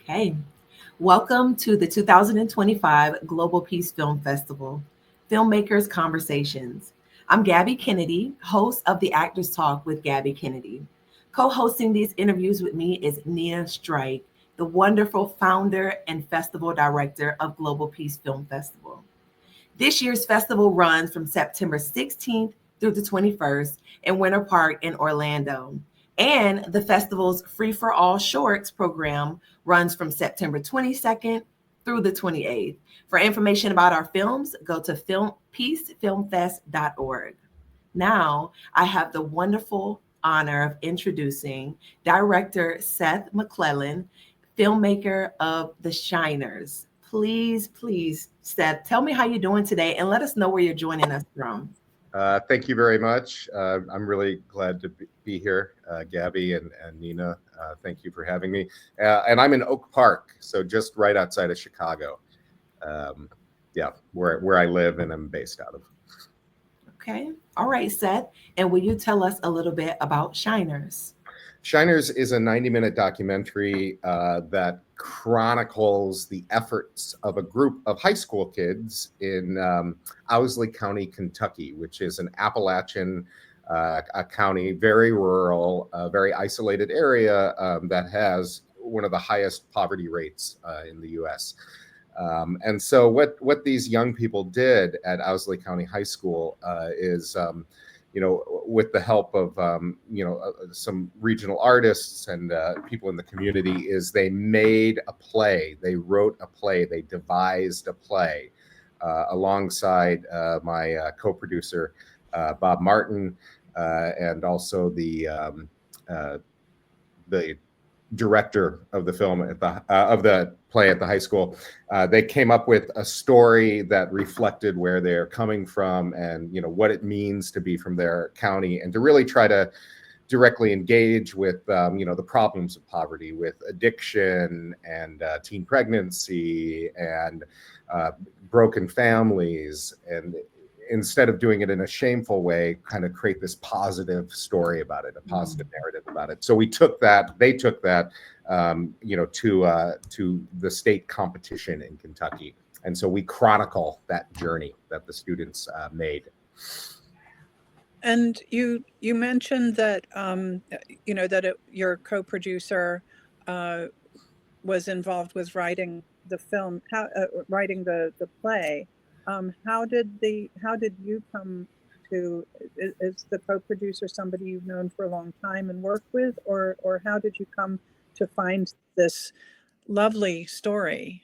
Okay. Welcome to the 2025 Global Peace Film Festival, Filmmakers Conversations. I'm Gabby Kennedy, host of the Actors Talk with Gabby Kennedy. Co hosting these interviews with me is Nia Strike, the wonderful founder and festival director of Global Peace Film Festival. This year's festival runs from September 16th through the 21st in Winter Park in Orlando. And the festival's Free for All Shorts program runs from September 22nd through the 28th. For information about our films, go to peacefilmfest.org. Now, I have the wonderful honor of introducing director Seth McClellan, filmmaker of The Shiners. Please, Seth, tell me how you're doing today and let us know where you're joining us from. Thank you very much. I'm really glad to be here, Gabby and Nina. Thank you for having me. And I'm in Oak Park, so just right outside of Chicago. Yeah, where I live and I'm based out of. Okay. All right, Seth. And will you tell us a little bit about Shiners? Shiners is a 90-minute documentary that chronicles the efforts of a group of high school kids in OWSLEY County, Kentucky, which is an Appalachian a county, very rural, very isolated area that has one of the highest poverty rates in the U.S. And so what these young people did at OWSLEY County High School is with the help of, some regional artists and people in the community, is they made a play. They wrote a play. They devised a play alongside my co-producer, Bob Martin, and also the director of the film of the play at the high school. They came up with a story that reflected where they're coming from and what it means to be from their county, and to really try to directly engage with the problems of poverty, with addiction and teen pregnancy and broken families, and instead of doing it in a shameful way, kind of create this positive story about it, a positive narrative about it. So they took that, to the state competition in Kentucky. And so we chronicle that journey that the students made. And you mentioned that your co-producer was involved with writing the film, writing the play. How did you come to? Is the co-producer somebody you've known for a long time and worked with, or how did you come to find this lovely story?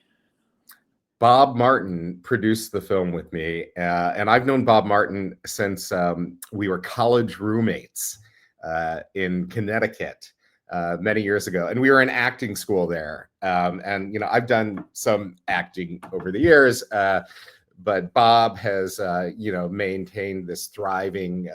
Bob Martin produced the film with me, and I've known Bob Martin since we were college roommates in Connecticut many years ago, and we were in acting school there. And I've done some acting over the years, but Bob has maintained this thriving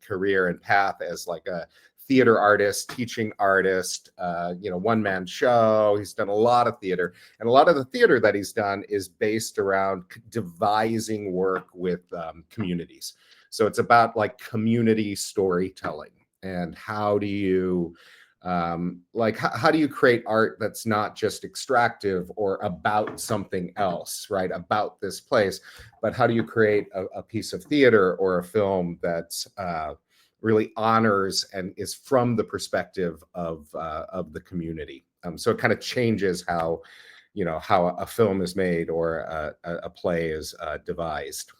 career and path as like a theater artist, teaching artist, one-man show. He's done a lot of theater, and a lot of the theater that he's done is based around devising work with communities. So it's about like community storytelling, and how do you how do you create art that's not just extractive or about something else, right? About this place, but how do you create a piece of theater or a film that's really honors and is from the perspective of the community. So it kind of changes how a film is made or a play is devised.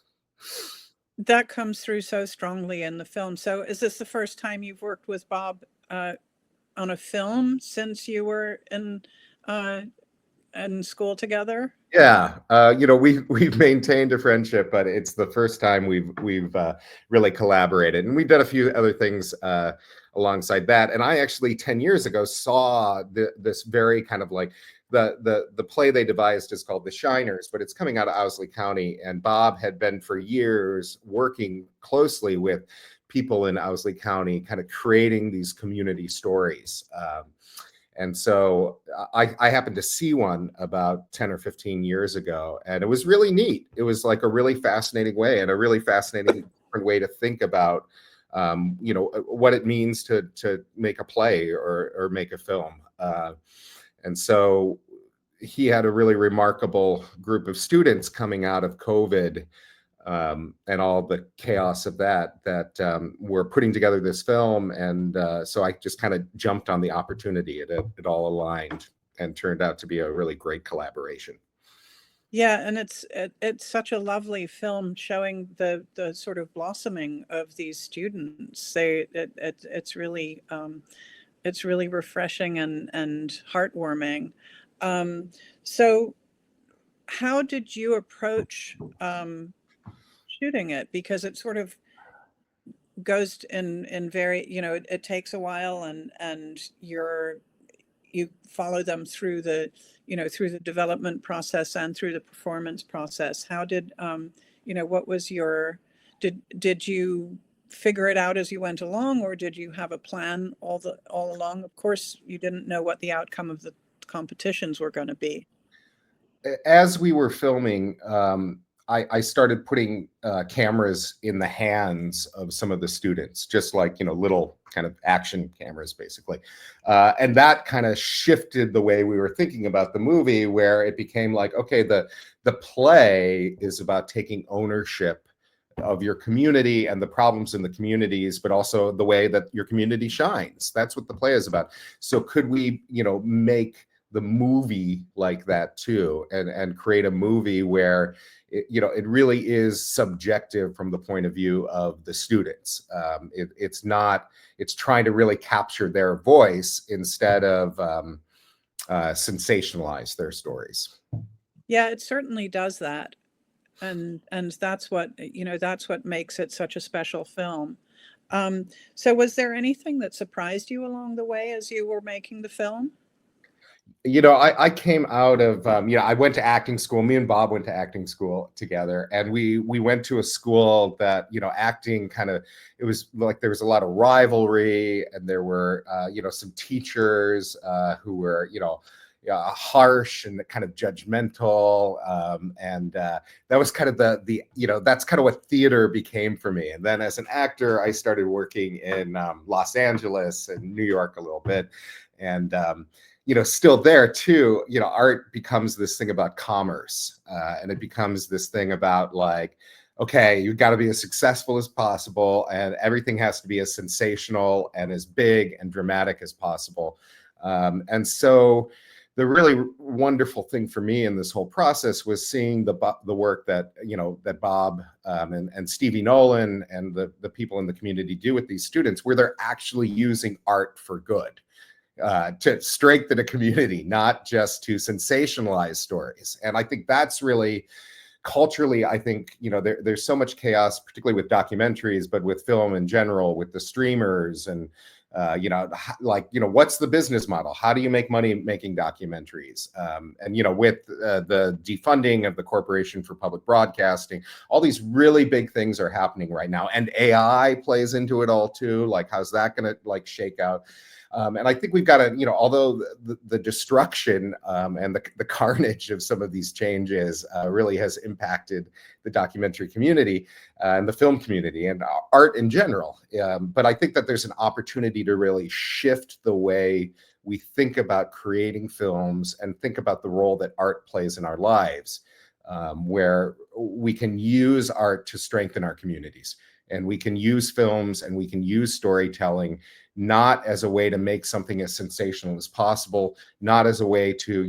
That comes through so strongly in the film. So is this the first time you've worked with Bob on a film since you were in school together? Yeah, we've maintained a friendship, but it's the first time we've really collaborated, and we've done a few other things alongside that. And I actually 10 years ago saw this very kind of like the play they devised is called The Shiners, but it's coming out of Owsley County, and Bob had been for years working closely with people in Owsley County, kind of creating these community stories. And so I happened to see one about 10 or 15 years ago, and it was really neat. It was like a really fascinating way, and a really fascinating different way to think about, what it means to make a play or make a film. And so he had a really remarkable group of students coming out of COVID, and all the chaos of that were putting together this film. And so I just kind of jumped on the opportunity. It all aligned and turned out to be a really great collaboration. Yeah, and it's such a lovely film showing the sort of blossoming of these students. It's really refreshing and heartwarming. So how did you approach shooting it? Because it sort of goes in very, it takes a while, and you follow them through the development process and through the performance process. How did what was your did you figure it out as you went along, or did you have a plan all along? Of course, you didn't know what the outcome of the competitions were going to be. As we were filming, I started putting cameras in the hands of some of the students, just like, little kind of action cameras, basically. And that kind of shifted the way we were thinking about the movie, where it became like, okay, the play is about taking ownership of your community and the problems in the communities, but also the way that your community shines. That's what the play is about. So could we, make the movie like that too, and create a movie where it really is subjective from the point of view of the students. It's trying to really capture their voice instead of sensationalize their stories. Yeah, it certainly does that. And that's what, makes it such a special film. So was there anything that surprised you along the way as you were making the film? I came out of, I went to acting school. Me and Bob went to acting school together, and we went to a school that, acting it was like there was a lot of rivalry, and there were, some teachers who were, harsh and kind of judgmental. And that was kind of that's kind of what theater became for me. And then as an actor, I started working in Los Angeles and New York a little bit. And, still there too, art becomes this thing about commerce, and it becomes this thing about like, okay, you've got to be as successful as possible, and everything has to be as sensational and as big and dramatic as possible. And so the really wonderful thing for me in this whole process was seeing the work that, that Bob and Stevie Nolan and the people in the community do with these students, where they're actually using art for good. To strengthen a community, not just to sensationalize stories. And I think that's really culturally, I think, there's so much chaos, particularly with documentaries, but with film in general, with the streamers and, what's the business model? How do you make money making documentaries? And, with the defunding of the Corporation for Public Broadcasting, all these really big things are happening right now. And AI plays into it all too. Like, how's that going to shake out? And I think we've got to, although the destruction and the carnage of some of these changes really has impacted the documentary community and the film community and art in general. But I think that there's an opportunity to really shift the way we think about creating films and think about the role that art plays in our lives, where we can use art to strengthen our communities. And we can use films and we can use storytelling not as a way to make something as sensational as possible, not as a way to,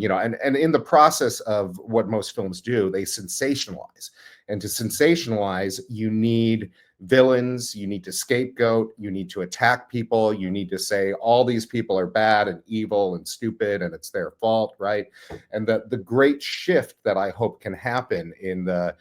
and in the process of what most films do, they sensationalize. And to sensationalize, you need villains, you need to scapegoat, you need to attack people, you need to say all these people are bad and evil and stupid and it's their fault, right? And the great shift that I hope can happen in the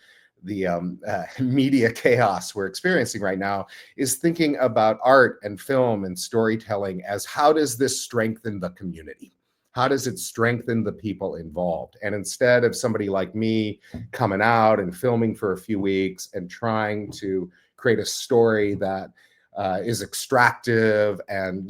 media chaos we're experiencing right now is thinking about art and film and storytelling as, how does this strengthen the community? How does it strengthen the people involved? And instead of somebody like me coming out and filming for a few weeks and trying to create a story that is extractive and,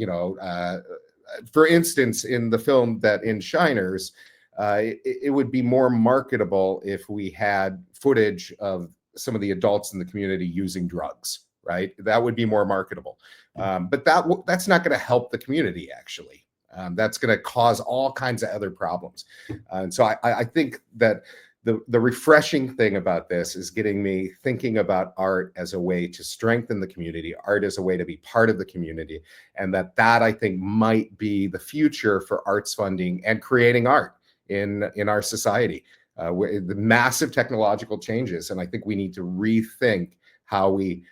for instance, in the film that in Shiners, it would be more marketable if we had footage of some of the adults in the community using drugs, right? That would be more marketable. But that's not going to help the community, actually. That's going to cause all kinds of other problems. And so I think that the refreshing thing about this is getting me thinking about art as a way to strengthen the community, art as a way to be part of the community, and that I think might be the future for arts funding and creating art in our society. The massive technological changes, and I think we need to rethink how we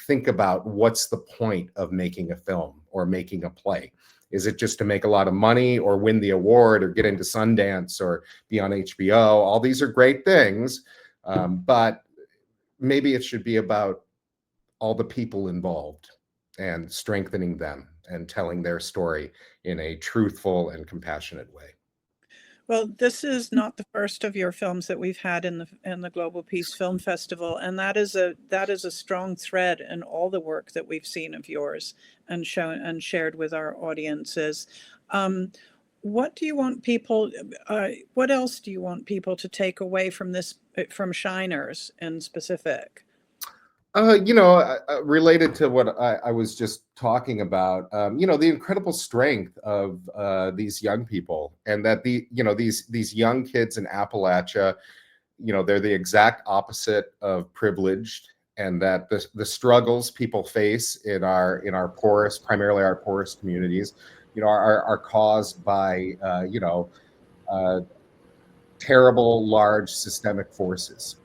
think about what's the point of making a film or making a play. Is it just to make a lot of money or win the award or get into Sundance or be on HBO? All these are great things, but maybe it should be about all the people involved and strengthening them and telling their story in a truthful and compassionate way. Well, this is not the first of your films that we've had in the Global Peace Film Festival, and that is a strong thread in all the work that we've seen of yours and shown and shared with our audiences. What do you want people? What else do you want people to take away from this, from Shiners in specific? Related to what I was just talking about, the incredible strength of these young people, and that these young kids in Appalachia, they're the exact opposite of privileged, and that the struggles people face in our poorest, primarily our poorest communities, are caused by terrible, large systemic forces,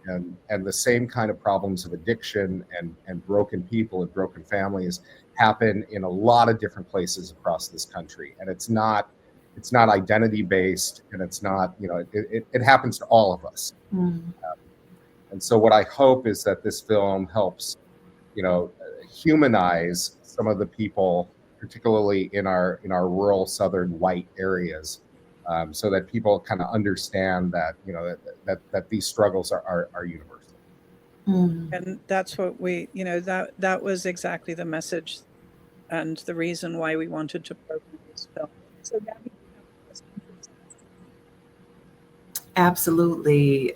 and the same kind of problems of addiction and broken people and broken families happen in a lot of different places across this country. And it's not identity based, and it's not, it happens to all of us. And so what I hope is that this film helps, humanize some of the people, particularly in our rural southern white areas, so that people kind of understand that that these struggles are universal. And that's what we, that was exactly the message and the reason why we wanted to program this film. So Gabby, absolutely.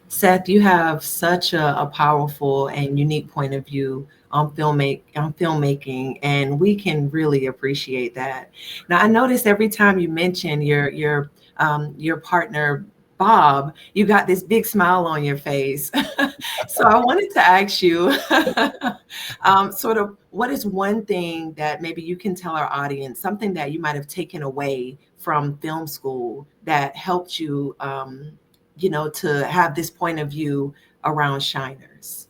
Seth, you have such a powerful and unique point of view on filmmaking, and we can really appreciate that. Now, I noticed every time you mention your partner Bob, you got this big smile on your face. So I wanted to ask you, sort of, what is one thing that maybe you can tell our audience, something that you might have taken away from film school that helped you, to have this point of view around Shiners?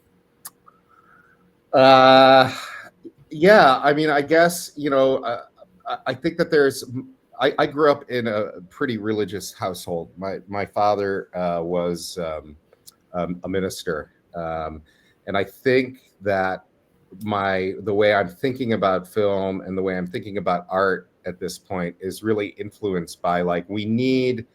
Yeah, I mean, I guess, I think that I grew up in a pretty religious household. My father was a minister, and I think that the way I'm thinking about film and the way I'm thinking about art at this point is really influenced by, like, we need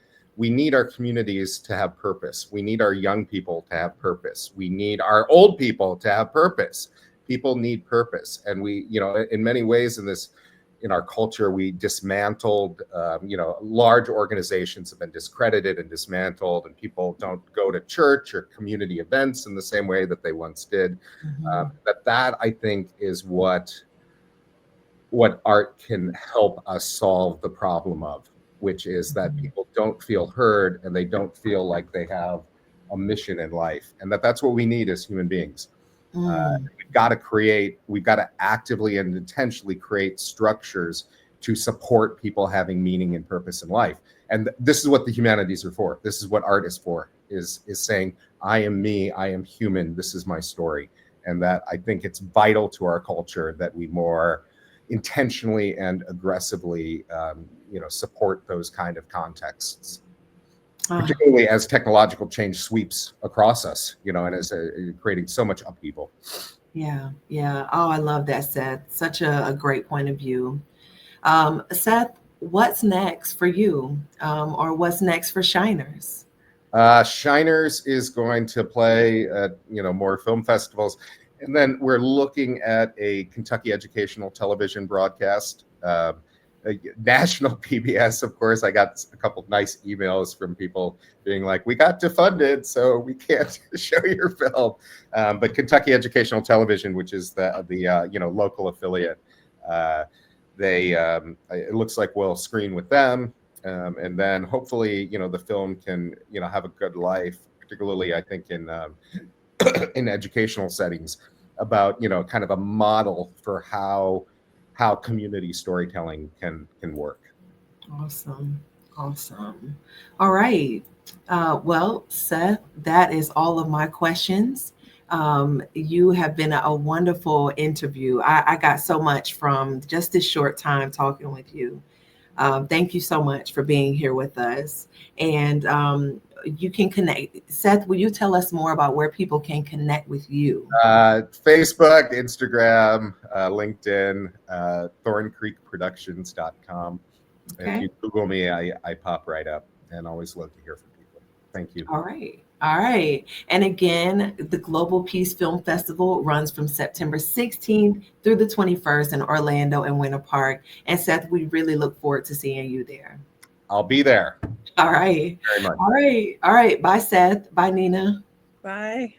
our communities to have purpose. We need our young people to have purpose. We need our old people to have purpose. People need purpose, and we, in many ways in our culture, we dismantled, large organizations have been discredited and dismantled, and people don't go to church or community events in the same way that they once did. That I think is what art can help us solve the problem of, which is that people don't feel heard and they don't feel like they have a mission in life, and that's what we need as human beings. We've got to actively and intentionally create structures to support people having meaning and purpose in life. And this is what the humanities are for. This is what art is for, is saying, I am me, I am human, this is my story. And that, I think it's vital to our culture that we more intentionally and aggressively, support those kind of contexts. Particularly as technological change sweeps across us, and is creating so much upheaval. Yeah. Oh, I love that, Seth. Such a great point of view. Seth, what's next for you, or what's next for Shiners? Shiners is going to play at more film festivals, and then we're looking at a Kentucky educational television broadcast. National PBS, of course. I got a couple of nice emails from people being like, we got defunded, so we can't show your film. But Kentucky Educational Television, which is the local affiliate, it looks like we'll screen with them. And then hopefully, the film can, have a good life, particularly I think in in educational settings, about, kind of a model for how community storytelling can work. Awesome. Awesome. All right. Well, Seth, that is all of my questions. You have been a wonderful interview. I got so much from just this short time talking with you. Thank you so much for being here with us. And you can connect. Seth, will you tell us more about where people can connect with you? Facebook, Instagram, LinkedIn, thorncreekproductions.com. Okay. If you Google me, I pop right up, and always love to hear from people. Thank you. All right. All right. And again, the Global Peace Film Festival runs from September 16th through the 21st in Orlando and Winter Park. And Seth, we really look forward to seeing you there. I'll be there. All right. Very much. All right. All right. Bye, Seth. Bye, Nina. Bye.